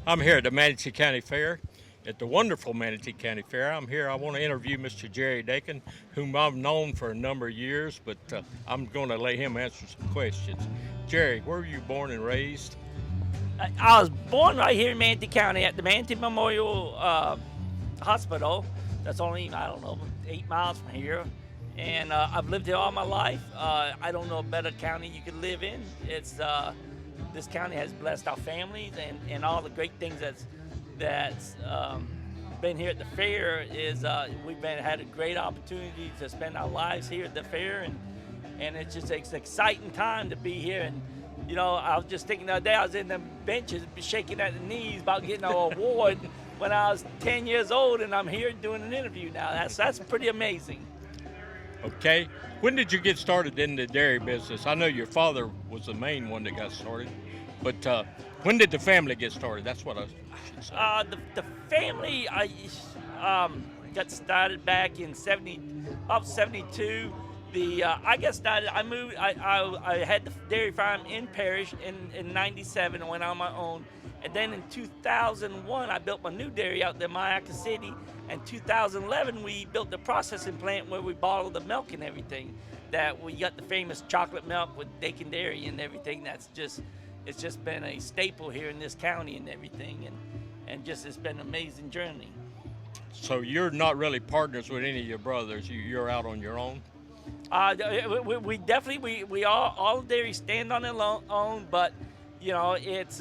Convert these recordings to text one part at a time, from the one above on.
I'm here at the Manatee County Fair, at the wonderful Manatee County Fair. I'm here. I want to interview Mr. Jerry Dakin, whom I've known for a number of years, but I'm going to let him answer some questions. Jerry, where were you born and raised? I was born right here in Manatee County at the Manatee Memorial Hospital. That's only, I don't know, 8 miles from here. And I've lived here all my life. I don't know a better county you could live in. This county has blessed our families and all the great things that's been here at the fair is had a great opportunity to spend our lives here at the fair, and it's just it's an exciting time to be here. And I was just thinking the other day, I was in the benches shaking at the knees about getting an award when I was 10 years old, and I'm here doing an interview now. That's pretty amazing. Okay. When did you get started in the dairy business? I know your father was the main one that got started, but when did the family get started? That's what I should say. The family got started back in 72. I got started. I moved. I had the dairy farm in Parish in '97 and went on my own. And then in 2001, I built my new dairy out there, Mayaka City. And 2011, we built the processing plant where we bottled the milk and everything. That we got the famous chocolate milk with Dakin Dairy and everything. It's just been a staple here in this county and everything. And just it's been an amazing journey. So you're not really partners with any of your brothers. You're out on your own. We definitely all dairies stand on their own, but it's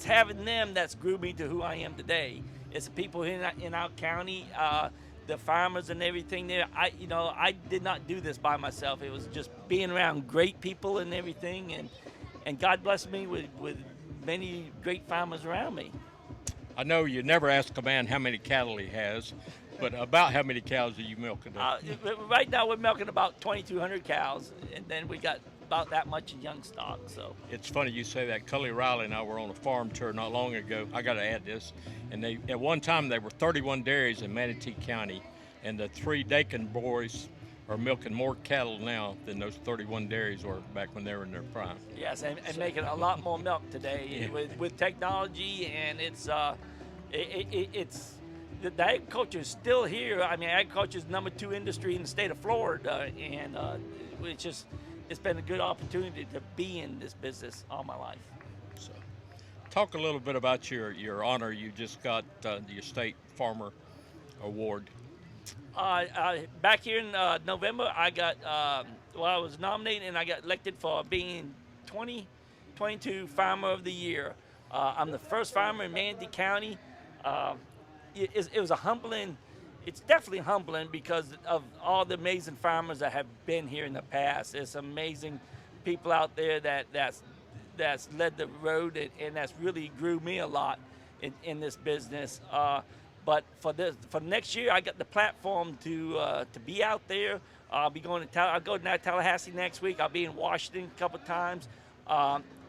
having them that's grew me to who I am today. It's the people in our county, the farmers and everything there. I did not do this by myself. It was just being around great people and everything, and God blessed me with many great farmers around me. I know you never ask a man how many cattle he has, but about how many cows do you milk a day? Right now we're milking about 2,200 cows, and then we got about that much in young stock. So it's funny you say that. Cully Riley and I were on a farm tour not long ago. I got to add this, and at one time there were 31 dairies in Manatee County, and the three Dakin boys are milking more cattle now than those 31 dairies were back when they were in their prime. Yes, and making a lot more milk today with technology, and it's the agriculture is still here. I mean, agriculture is number 2 industry in the state of Florida, and it's been a good opportunity to be in this business all my life. So, talk a little bit about your honor. You just got the State Farmer Award. Back here in November, I got I was nominated and I got elected for being 2022 Farmer of the Year. I'm the first farmer in Manatee County. It was a humbling. It's definitely humbling because of all the amazing farmers that have been here in the past. There's amazing people out there that's led the road and that's really grew me a lot in this business. But for next year, I got the platform to be out there. I'll be going to I'll go to Tallahassee next week. I'll be in Washington a couple of times.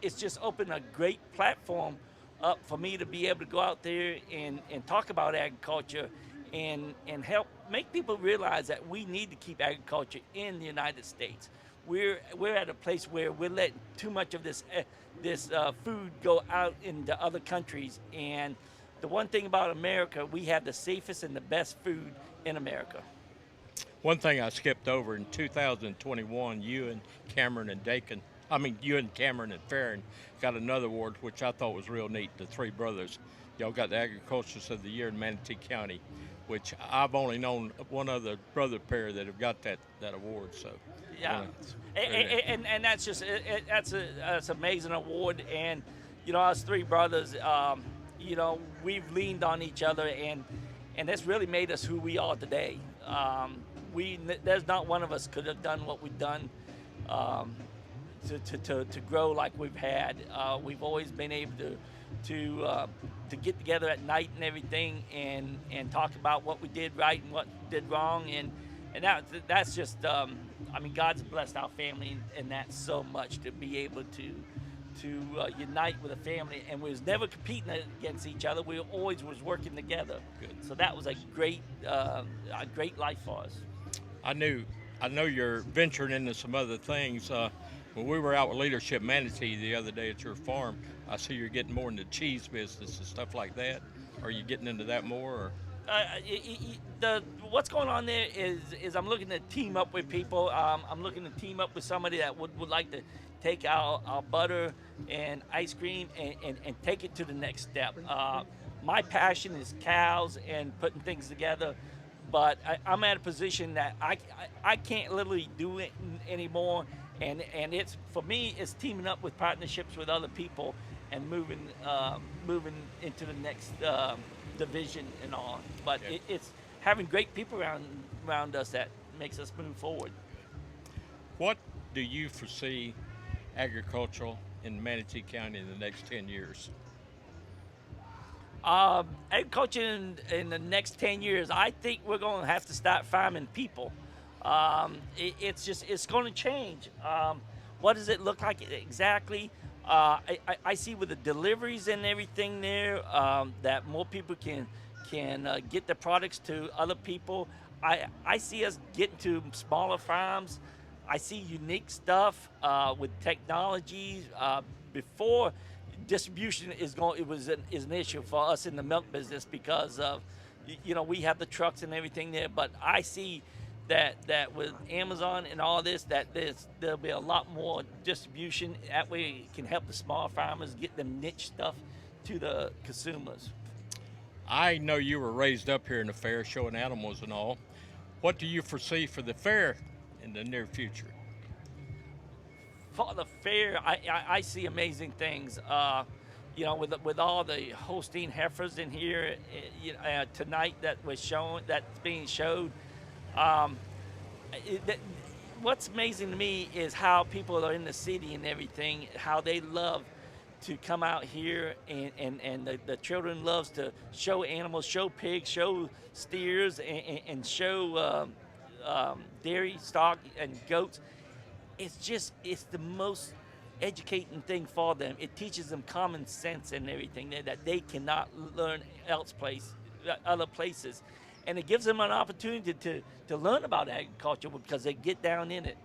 It's just opened a great platform up for me to be able to go out there and talk about agriculture and help make people realize that we need to keep agriculture in the United States. We're at a place where we're letting too much of this food go out into other countries. And the one thing about America, we have the safest and the best food in America. One thing I skipped over in 2021, you and Cameron and Farron got another award, which I thought was real neat. The three brothers, y'all got the Agriculturist of the Year in Manatee County, which I've only known one other brother pair that have got that award. So yeah, and that's just that's an amazing award. And us three brothers, we've leaned on each other, and that's really made us who we are today. There's not one of us could have done what we've done to grow like we've had. We've always been able to get together at night and everything and talk about what we did right and what did wrong, and that's just God's blessed our family and that so much to be able to unite with a family, and we was never competing against each other. We always was working together. Good. So that was a great life for us. I know you're venturing into some other things. When we were out with Leadership Manatee the other day at your farm, I see you're getting more into cheese business and stuff like that. Are you getting into that more? Or? The what's going on there is I'm looking to team up with people. I'm looking to team up with somebody that would like to take our butter and ice cream and take it to the next step. My passion is cows and putting things together, but I'm at a position that I can't literally do it anymore, and it's for me it's teaming up with partnerships with other people and moving into the next division and all. But Yeah. it's having great people around us that makes us move forward. What do you foresee agricultural in Manatee County in the next 10 years? Agriculture in the next 10 years, I think we're going to have to start farming people. It's going to change. What does it look like exactly? I see with the deliveries and everything there that more people can get the products to other people. I see us getting to smaller farms. I see unique stuff with technology. Before distribution is an issue for us in the milk business because of we have the trucks and everything there, but I see that with Amazon and all this there'll be a lot more distribution. That way it can help the small farmers get them niche stuff to the consumers. I know you were raised up here in the fair showing animals and all. What do you foresee for the fair in the near future? For the fair, I see amazing things. With all the Holstein heifers in here tonight that's being showed. What's amazing to me is how people are in the city and everything, how they love to come out here and the children loves to show animals, show pigs, show steers, and show dairy stock and goats. It's the most educating thing for them. It teaches them common sense and everything that they cannot learn other places, and it gives them an opportunity to learn about agriculture because they get down in it.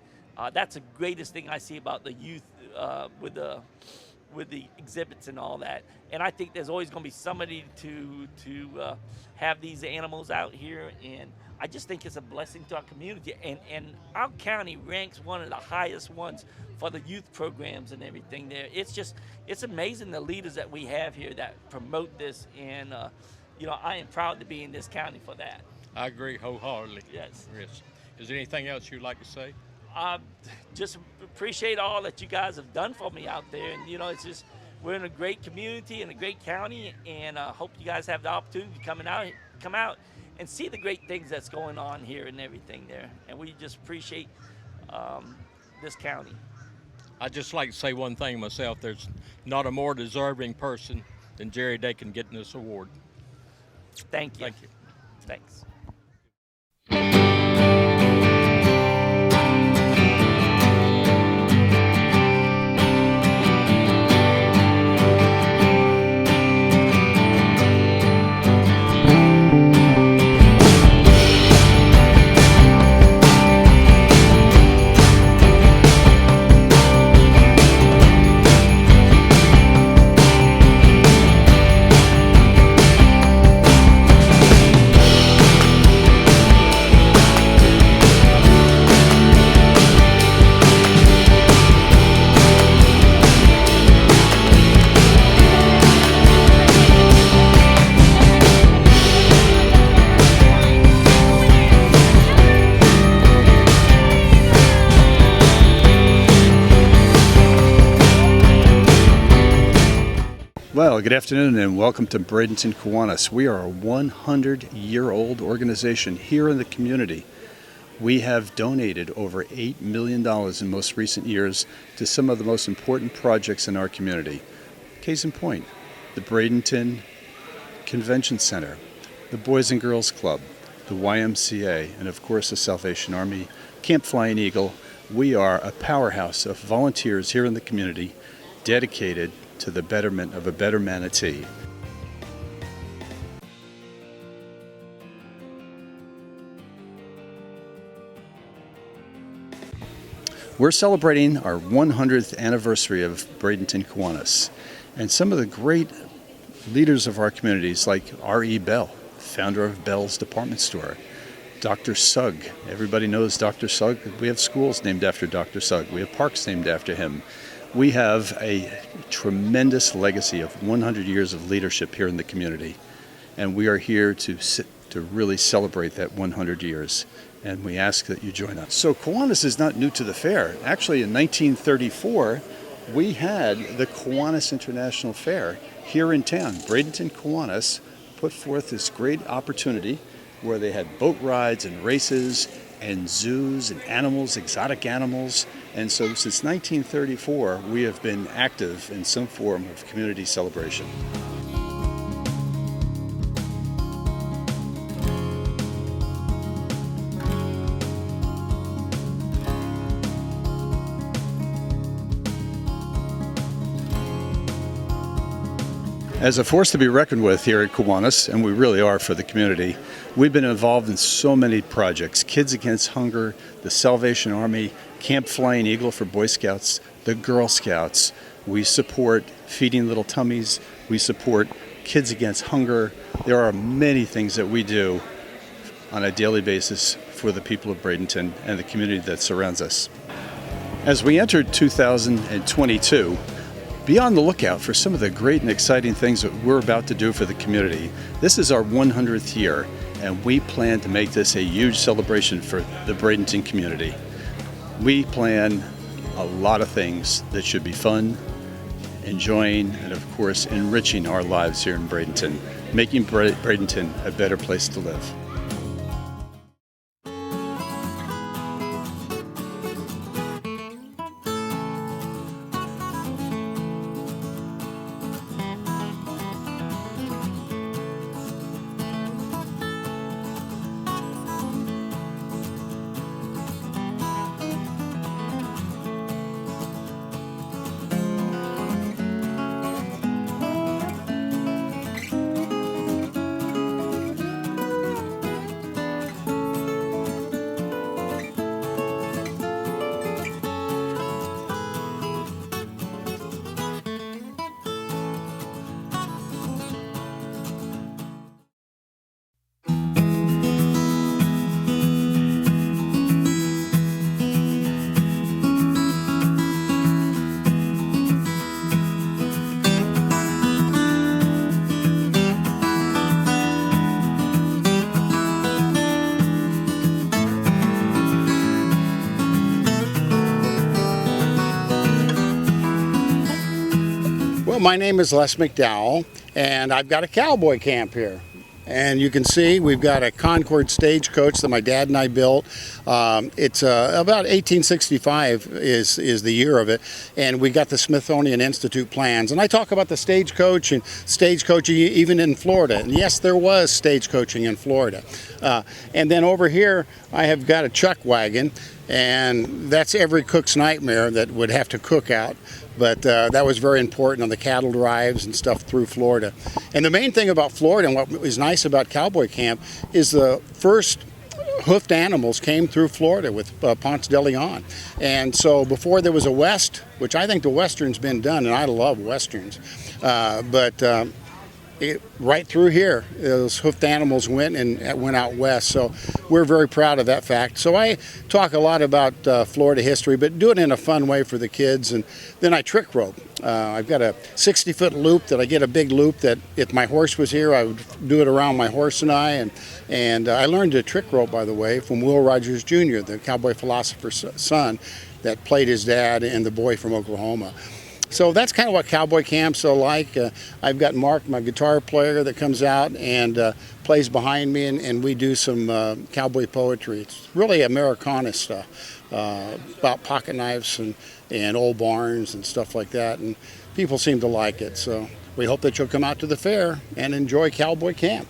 That's the greatest thing I see about the youth with the exhibits and all that. And I think there's always going to be somebody to have these animals out here, and I just think it's a blessing to our community. And our county ranks one of the highest ones for the youth programs and everything there. It's amazing the leaders that we have here that promote this, and I am proud to be in this county for that. I agree wholeheartedly. Yes. Is there anything else you'd like to say? Just appreciate all that you guys have done for me out there, and it's just we're in a great community and a great county, and hope you guys have the opportunity to come out and see the great things that's going on here and everything there. And we just appreciate this county. I'd just like to say one thing myself. There's not a more deserving person than Jerry Dakin getting this award. Thank you. Thank you. Thanks. Well, good afternoon and welcome to Bradenton, Kiwanis. We are a 100-year-old organization here in the community. We have donated over $8 million in most recent years to some of the most important projects in our community. Case in point, the Bradenton Convention Center, the Boys and Girls Club, the YMCA, and of course the Salvation Army, Camp Flying Eagle. We are a powerhouse of volunteers here in the community dedicated to the betterment of a better Manatee. We're celebrating our 100th anniversary of Bradenton Kiwanis, and some of the great leaders of our communities like R.E. Bell, founder of Bell's Department Store, Dr. Sugg. Everybody knows Dr. Sugg. We have schools named after Dr. Sugg. We have parks named after him. We have a tremendous legacy of 100 years of leadership here in the community, and we are here to really celebrate that 100 years, and we ask that you join us. So Kiwanis is not new to the fair. Actually, in 1934, we had the Kiwanis International Fair here in town. Bradenton Kiwanis put forth this great opportunity where they had boat rides and races and zoos and animals, exotic animals. And so since 1934, we have been active in some form of community celebration. As a force to be reckoned with here at Kiwanis, and we really are for the community, we've been involved in so many projects. Kids Against Hunger, the Salvation Army, Camp Flying Eagle for Boy Scouts, the Girl Scouts. We support Feeding Little Tummies. We support Kids Against Hunger. There are many things that we do on a daily basis for the people of Bradenton and the community that surrounds us. As we entered 2022, be on the lookout for some of the great and exciting things that we're about to do for the community. This is our 100th year, and we plan to make this a huge celebration for the Bradenton community. We plan a lot of things that should be fun, enjoying, and of course, enriching our lives here in Bradenton, making Bradenton a better place to live. Well, my name is Les McDowell, and I've got a cowboy camp here. And you can see we've got a Concord stagecoach that my dad and I built. It's about 1865 is the year of it, and we got the Smithsonian Institute plans. And I talk about the stagecoach and stagecoaching even in Florida. And yes, there was stagecoaching in Florida. And then over here, I have got a chuck wagon, and that's every cook's nightmare that would have to cook out. But that was very important on the cattle drives and stuff through Florida. And the main thing about Florida and what is nice about Cowboy Camp is the first hoofed animals came through Florida with Ponce de Leon. And so before there was a West, which I think the Western's been done, and I love Westerns, right through here, those hoofed animals went out west. So we're very proud of that fact. So I talk a lot about Florida history, but do it in a fun way for the kids. And then I trick rope. I've got a 60-foot loop that I get a big loop that if my horse was here, I would do it around my horse and I. And I learned to trick rope, by the way, from Will Rogers Jr., the cowboy philosopher's son that played his dad and the boy from Oklahoma. So that's kind of what Cowboy Camp's like. I've got Mark, my guitar player, that comes out and plays behind me, and we do some cowboy poetry. It's really Americana stuff about pocket knives and old barns and stuff like that, and people seem to like it. So we hope that you'll come out to the fair and enjoy Cowboy Camp.